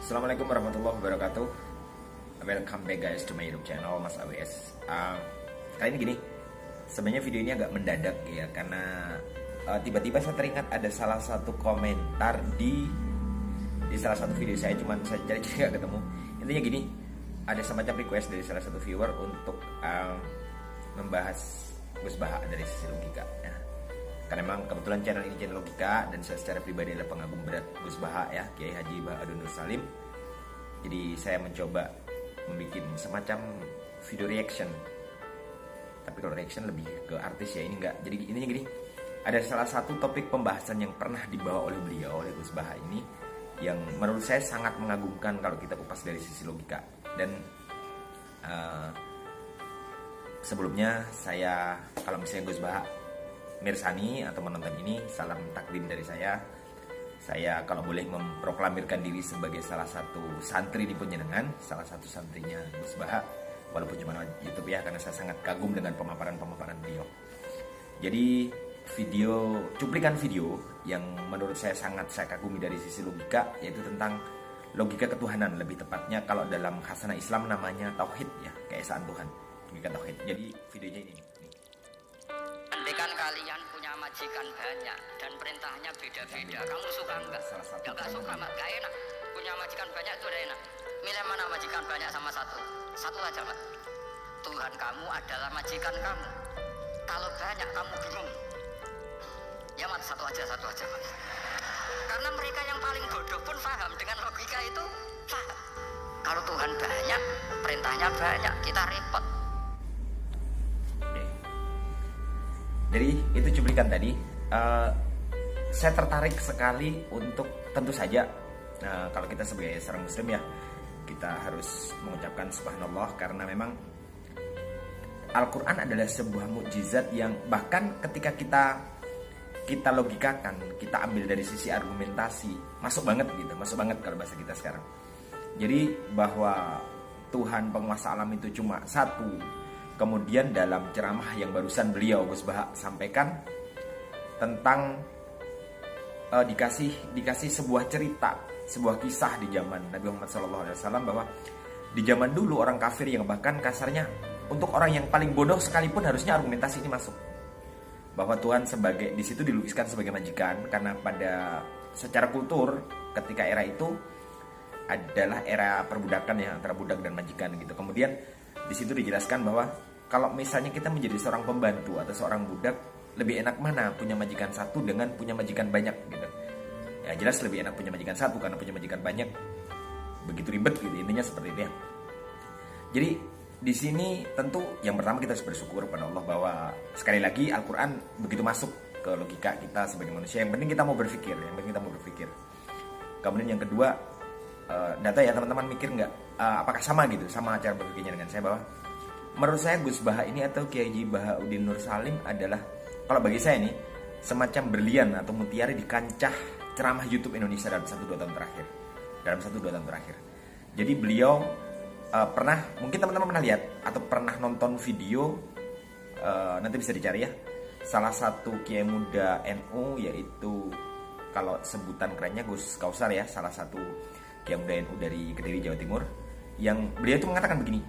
Assalamualaikum warahmatullahi wabarakatuh. Welcome back guys to my YouTube channel Mas AWS. Kali ini gini, sebenarnya video ini agak mendadak ya, karena tiba-tiba saya teringat ada salah satu komentar di salah satu video saya, cuman saya cari-cari nggak ketemu. Intinya gini, ada semacam request dari salah satu viewer untuk membahas Gus Baha dari sisi logika. Nah, karena memang kebetulan channel ini channel logika dan saya secara pribadi adalah pengagum berat Gus Baha ya, Kiai Haji Bahadur Nur Salim. Jadi saya mencoba membuat semacam video reaction. Tapi kalau reaction lebih ke artis ya, ini enggak. Jadi intinya gini, ada salah satu topik pembahasan yang pernah dibawa oleh beliau, oleh Gus Baha ini, yang menurut saya sangat mengagumkan kalau kita kupas dari sisi logika. Dan sebelumnya saya, kalau misalnya Gus Baha mirsani atau menonton ini, salam takdim dari saya. Saya kalau boleh memproklamirkan diri sebagai salah satu santri di Panjenengan, salah satu santrinya Gus Baha, walaupun cuma YouTube ya, karena saya sangat kagum dengan pemaparan-pemaparan beliau. Jadi cuplikan video yang menurut saya sangat saya kagumi dari sisi logika, yaitu tentang logika ketuhanan, lebih tepatnya kalau dalam khasanah Islam namanya tauhid ya, keesaan Tuhan, logika tauhid. Jadi videonya ini. Andaikan kalian punya majikan banyak dan perintahnya beda-beda, kamu suka enggak? Ya enggak suka, Mak. Gak enak. Punya majikan banyak itu udah enak. Milih mana majikan banyak sama satu? Satu aja, Mak. Tuhan kamu adalah majikan kamu. Kalau banyak kamu bingung. Ya, Mak, satu aja, Mak. Karena mereka yang paling bodoh pun paham dengan logika itu. Paham. Kalau Tuhan banyak, perintahnya banyak, kita repot. Jadi itu cuplikan tadi. Saya tertarik sekali untuk, tentu saja kalau kita sebagai seorang muslim ya, kita harus mengucapkan subhanallah, karena memang Al-Quran adalah sebuah mukjizat yang bahkan ketika kita logikakan, kita ambil dari sisi argumentasi, masuk banget gitu, masuk banget kalau bahasa kita sekarang. Jadi bahwa Tuhan penguasa alam itu cuma satu. Kemudian dalam ceramah yang barusan beliau Gus Baha sampaikan tentang dikasih sebuah cerita, sebuah kisah di zaman Nabi Muhammad SAW, bahwa di zaman dulu orang kafir yang bahkan kasarnya untuk orang yang paling bodoh sekalipun harusnya argumentasi ini masuk, bahwa Tuhan sebagai, di situ dilukiskan sebagai majikan, karena pada secara kultur ketika era itu adalah era perbudakan ya, antara budak dan majikan gitu. Kemudian di situ dijelaskan bahwa kalau misalnya kita menjadi seorang pembantu atau seorang budak, lebih enak mana punya majikan satu dengan punya majikan banyak gitu. Ya jelas lebih enak punya majikan satu, karena punya majikan banyak begitu ribet gitu, intinya seperti itu ya. Jadi di sini tentu yang pertama kita harus bersyukur pada Allah bahwa sekali lagi Al-Quran begitu masuk ke logika kita sebagai manusia. Yang penting kita mau berpikir, Kemudian yang kedua, data ya teman-teman, mikir nggak apakah sama gitu, sama cara berpikirnya dengan saya, bahwa menurut saya Gus Baha ini atau Kiai Haji Bahadur Nur Salim adalah, kalau bagi saya nih, semacam berlian atau mutiara di kancah ceramah YouTube Indonesia dalam 1-2 tahun terakhir. Jadi beliau pernah, mungkin teman-teman pernah lihat atau pernah nonton video, nanti bisa dicari ya, salah satu Kiai muda NU, yaitu kalau sebutan kerennya Gus Kausar ya, salah satu Kiai muda NU dari Kediri, Jawa Timur, yang beliau itu mengatakan begini,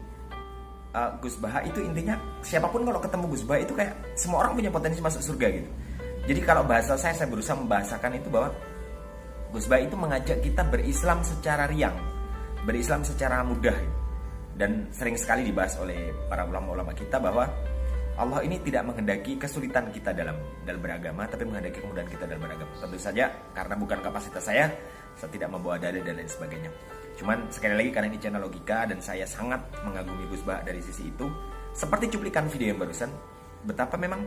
Gus Baha itu intinya, siapapun kalau ketemu Gus Baha itu kayak semua orang punya potensi masuk surga gitu. Jadi kalau bahasa saya berusaha membahasakan itu bahwa Gus Baha itu mengajak kita berislam secara riang, berislam secara mudah gitu. Dan sering sekali dibahas oleh para ulama-ulama kita bahwa Allah ini tidak menghendaki kesulitan kita dalam beragama, tapi menghendaki kemudahan kita dalam beragama. Tentu saja karena bukan kapasitas saya tidak membawa dalil dan lain sebagainya. Cuman sekali lagi, karena ini channel logika dan saya sangat mengagumi Gus Baha dari sisi itu, seperti cuplikan video yang barusan, betapa memang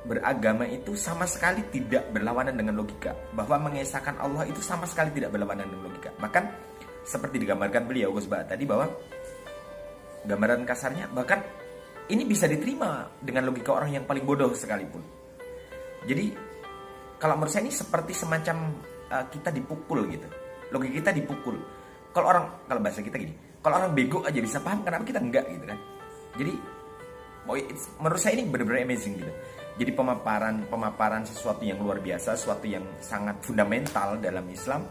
beragama itu sama sekali tidak berlawanan dengan logika, bahwa mengesahkan Allah itu sama sekali tidak berlawanan dengan logika. Bahkan seperti digambarkan beliau Gus Baha tadi, bahwa gambaran kasarnya bahkan ini bisa diterima dengan logika orang yang paling bodoh sekalipun. Jadi kalau menurut saya ini seperti semacam kita dipukul gitu, logika kita dipukul. Kalau bahasa kita gini, kalau orang bego aja bisa paham, kenapa kita enggak gitu kan? Jadi menurut saya ini benar-benar amazing gitu. Jadi pemaparan sesuatu yang luar biasa, sesuatu yang sangat fundamental dalam Islam,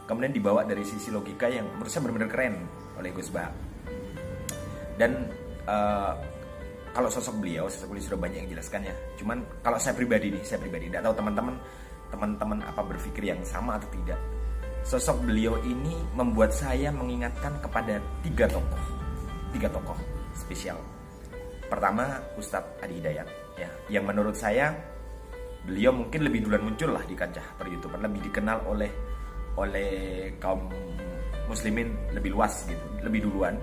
kemudian dibawa dari sisi logika yang menurut saya benar-benar keren oleh Gus Baha. Dan kalau sosok beliau sudah banyak yang jelaskan ya. Cuman kalau saya pribadi tidak tahu teman-teman apa berpikir yang sama atau tidak. Sosok beliau ini membuat saya mengingatkan kepada tiga tokoh spesial. Pertama, Ustadz Adi Hidayat ya, yang menurut saya beliau mungkin lebih duluan muncul lah di kancah per-YouTuber, lebih dikenal oleh kaum muslimin lebih luas gitu, lebih duluan.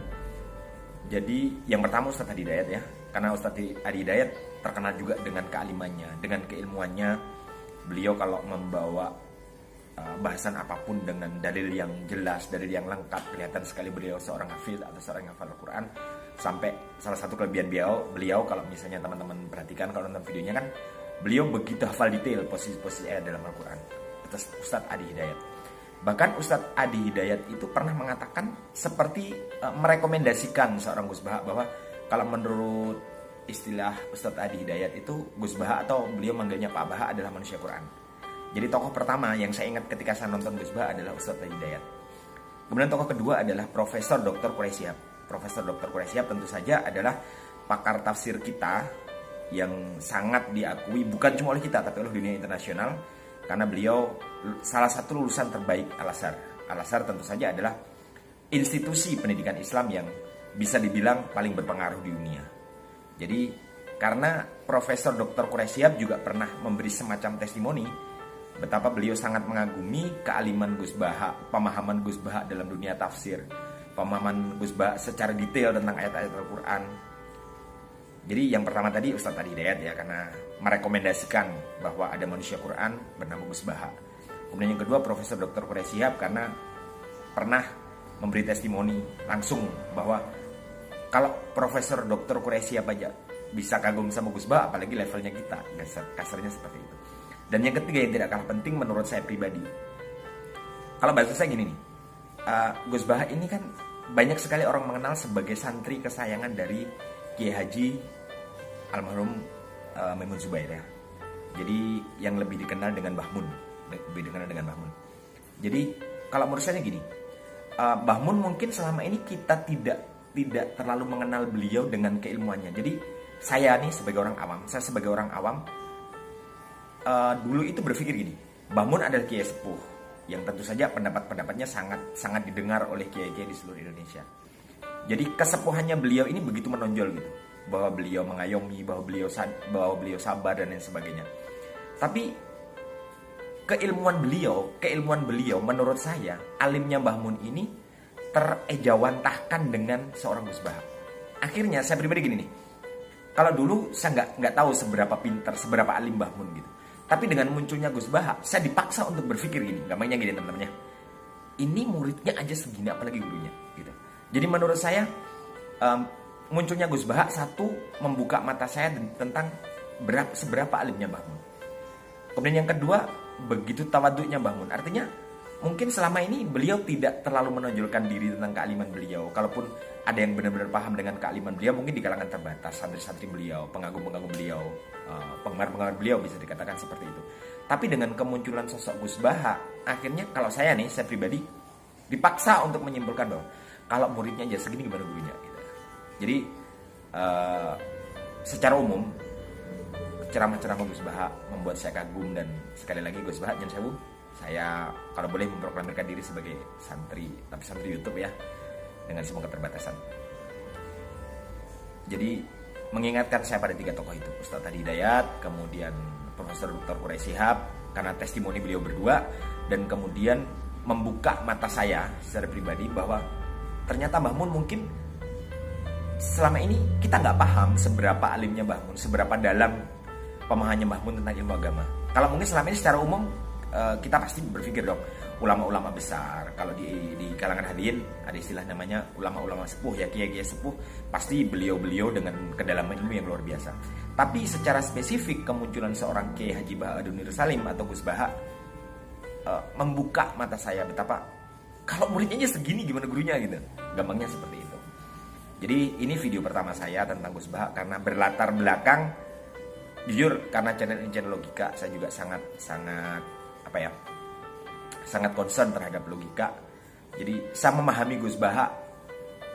Jadi yang pertama Ustadz Adi Hidayat ya, karena Ustadz Adi Hidayat terkenal juga dengan kealimannya, dengan keilmuannya. Beliau kalau membawa bahasan apapun dengan dalil yang jelas, dalil yang lengkap, kelihatan sekali beliau seorang hafiz atau seorang yang hafal Al-Quran. Sampai salah satu kelebihan beliau kalau misalnya teman-teman perhatikan kalau nonton videonya kan, beliau begitu hafal detail posisi-posisi ayat dalam Al-Quran. Atas Ustadz Adi Hidayat. Bahkan Ustadz Adi Hidayat itu pernah mengatakan seperti merekomendasikan seorang Gus Baha bahwa kalau menurut istilah Ustadz Adi Hidayat itu Gus Baha atau beliau manggilnya Pak Baha adalah manusia Quran. Jadi tokoh pertama yang saya ingat ketika saya nonton Gus Baha adalah Ustadz Adi Hidayat. Kemudian tokoh kedua adalah Profesor Dr. Quraish Shihab. Profesor Dr. Quraish Shihab tentu saja adalah pakar tafsir kita yang sangat diakui bukan cuma oleh kita tapi oleh dunia internasional, karena beliau salah satu lulusan terbaik Al-Azhar. Al-Azhar tentu saja adalah institusi pendidikan Islam yang bisa dibilang paling berpengaruh di dunia. Jadi karena Profesor Dr. Quraish Shihab juga pernah memberi semacam testimoni betapa beliau sangat mengagumi kealiman Gus Baha, pemahaman Gus Baha dalam dunia tafsir, pemahaman Gus Baha secara detail tentang ayat-ayat Al-Quran. Jadi yang pertama tadi Ustadz Adi Hidayat ya, karena merekomendasikan bahwa ada manusia Quran bernama Gus Baha. Kemudian yang kedua Profesor Dr. Quraish Shihab karena pernah memberi testimoni langsung bahwa kalau Profesor Dr. Quraish Shihab aja bisa kagum sama Gus Baha, apalagi levelnya kita, kasarnya seperti itu. Dan yang ketiga yang tidak kalah penting menurut saya pribadi, kalau bahasa saya gini nih, Gus Baha ini kan banyak sekali orang mengenal sebagai santri kesayangan dari Kiai Haji almarhum Maimun Zubair ya. Jadi yang lebih dikenal dengan Mbah Mun, Jadi kalau menurut saya gini, Mbah Mun mungkin selama ini kita tidak terlalu mengenal beliau dengan keilmuannya. Jadi saya sebagai orang awam dulu itu berpikir gini, Mbah Mun adalah kiai sepuh yang tentu saja pendapat-pendapatnya sangat didengar oleh kiai-kiai di seluruh Indonesia. Jadi kesepuhannya beliau ini begitu menonjol gitu, bahwa beliau mengayomi, bahwa beliau sabar dan lain sebagainya. Tapi keilmuan beliau menurut saya, alimnya Mbah Mun ini terejawantahkan dengan seorang Gus Baha. Akhirnya saya pribadi gini nih, kalau dulu saya nggak tahu seberapa pintar, seberapa alim Mbah Mun gitu. Tapi dengan munculnya Gus Baha, saya dipaksa untuk berpikir gini, gampangnya gini teman-temannya. Ini muridnya aja segini, apalagi gurunya gitu. Jadi menurut saya munculnya Gus Baha satu membuka mata saya tentang seberapa alimnya Mbah Mun. Kemudian yang kedua, begitu tawaduknya Mbah Mun. Artinya mungkin selama ini beliau tidak terlalu menonjolkan diri tentang kealiman beliau. Kalaupun ada yang benar-benar paham dengan kealiman beliau, mungkin di kalangan terbatas, santri-santri beliau, pengagum-pengagum beliau, penggemar-penggemar beliau, bisa dikatakan seperti itu. Tapi dengan kemunculan sosok Gus Baha, akhirnya kalau saya pribadi dipaksa untuk menyimpulkan bahwa kalau muridnya aja segini gimana gurunya gitu. Jadi secara umum ceramah-ceramah Gus Baha membuat saya kagum, dan sekali lagi Gus Baha jangan sewu, saya kalau boleh memproklamirkan diri sebagai santri, tapi santri YouTube ya, dengan semua keterbatasan. Jadi mengingatkan saya pada tiga tokoh itu, Ustadz Adi Hidayat, kemudian Profesor Dr. Quraish Shihab karena testimoni beliau berdua, dan kemudian membuka mata saya secara pribadi bahwa ternyata Mbah Mun mungkin selama ini kita nggak paham seberapa alimnya Mbah Mun, seberapa dalam pemahamannya Mbah Mun tentang ilmu agama. Kalau mungkin selama ini secara umum kita pasti berpikir dong, ulama-ulama besar, kalau di kalangan hadirin ada istilah namanya ulama-ulama sepuh ya, kiai-kiai sepuh, pasti beliau-beliau dengan kedalaman ilmu yang luar biasa. Tapi secara spesifik kemunculan seorang Kiai Haji Bahauddin Nur Salim atau Gus Baha membuka mata saya betapa kalau muridnya aja segini gimana gurunya gitu. Gampangnya seperti itu. Jadi ini video pertama saya tentang Gus Baha karena berlatar belakang, jujur karena channel logika saya juga sangat sangat concern terhadap logika. Jadi saya memahami Gus Baha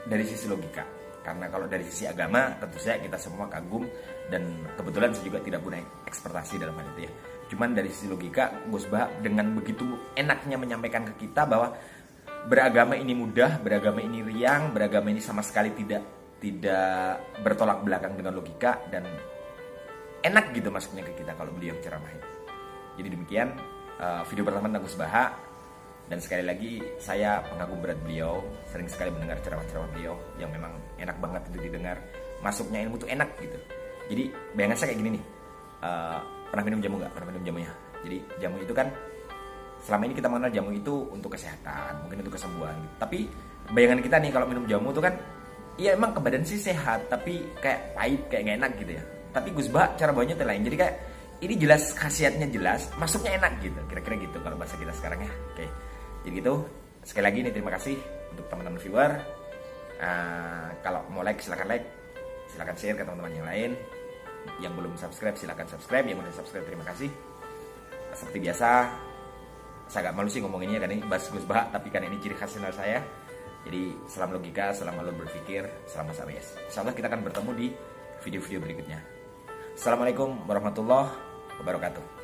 dari sisi logika. Karena kalau dari sisi agama tentu saja kita semua kagum, dan kebetulan saya juga tidak punya ekspertasi dalam hal itu ya. Cuman dari sisi logika, Gus Baha dengan begitu enaknya menyampaikan ke kita bahwa beragama ini mudah, beragama ini riang, beragama ini sama sekali tidak bertolak belakang dengan logika, dan enak gitu masuknya ke kita kalau beliau ceramahin. Jadi demikian video pertama tentang Gus Baha, dan sekali lagi saya pengagum berat beliau, sering sekali mendengar ceramah-ceramah beliau yang memang enak banget untuk didengar, masuknya ilmu tuh enak gitu. Jadi bayangan saya kayak gini nih, pernah minum jamu nggak? Pernah minum jamunya? Jadi jamu itu kan selama ini kita mengenal jamu itu untuk kesehatan, mungkin untuk kesembuhan gitu. Tapi bayangan kita nih kalau minum jamu itu kan, iya emang ke badan sih sehat, tapi kayak pahit, kayak gak enak gitu ya. Tapi Gus Baha cara bawanya itu lain. Jadi kayak ini jelas khasiatnya jelas, masuknya enak gitu. Kira-kira gitu kalau bahasa kita sekarang ya. Oke. Jadi gitu. Sekali lagi nih terima kasih untuk teman-teman viewer. Kalau mau like silakan like, silakan share ke teman-teman yang lain. Yang belum subscribe silakan subscribe, yang udah subscribe terima kasih. Seperti biasa, saya agak malu sih ngomonginnya kan ini bahas Gus Baha, tapi kan ini ciri khas channel saya. Jadi salam logika, salam alur berpikir, salam ABS. Insyaallah kita akan bertemu di video-video berikutnya. Assalamualaikum warahmatullahi wabarakatuh.